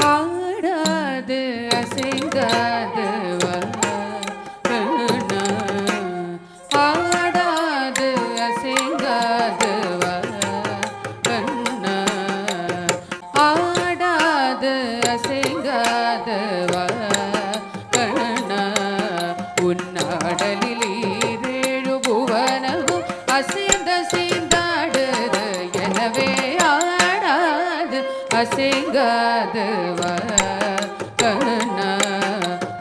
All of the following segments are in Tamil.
ஆடாது அசைந்தாது ஆடாது அசைந்தாது ஆடாது அசைந்தாது உன்னாடலில் ஈரேழு புவனமும் அசைந்த சீந்தாடுது எனவே ஆடாது அசைங்காது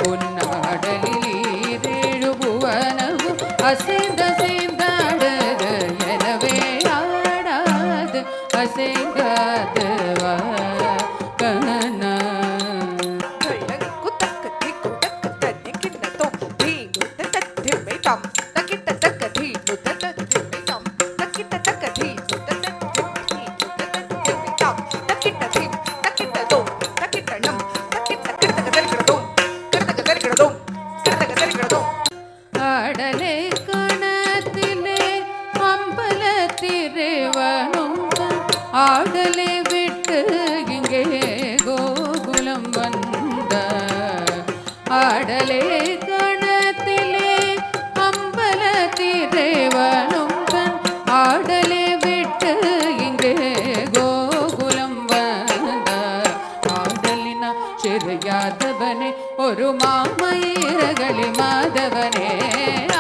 உன்னாடலில் ஈரேழு புவனமும் அசைந்த சீந்தாடுது எனவே ஆடாது அசைங்காது ஆடலே கணத்திலே அம்பலத்திரேவனும் ஆடலை விட்டு இங்கே கோகுலம் வந்த ஆடலே கணத்திலே அம்பலத்திரேவனும் ஆடலை விட்டு இங்கே கோகுலம் வந்த ஆடலினா சிறியாதவனே ஒரு மாமயிரகளி மாதவனே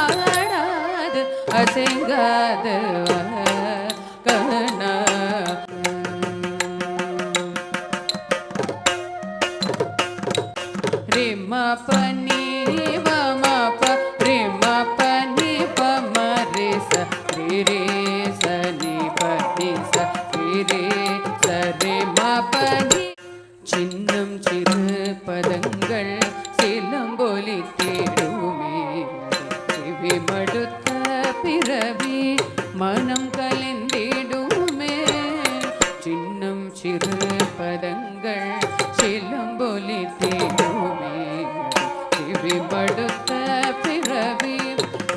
ஆடாது அசைங்காது ரிம பனி வம ப ரிம பனி பம ரே ச ரே சனி பனி ச ரே ச ரிம பனி சின்னம் சிறு பதங்கள் சிலம்பொலி தேடுமே செவி மடுத்த பிறவி மனம் கலந்திடுமே சின்னம் சிறு பதங்கள் சிலம்பொலி தேடுமே செவி மடுத்த பிறவி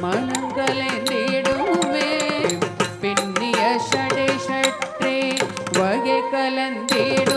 மனம் கலந்திடுமே பின்னிய ஷடை ஷற்றே வகை கலந்திடும்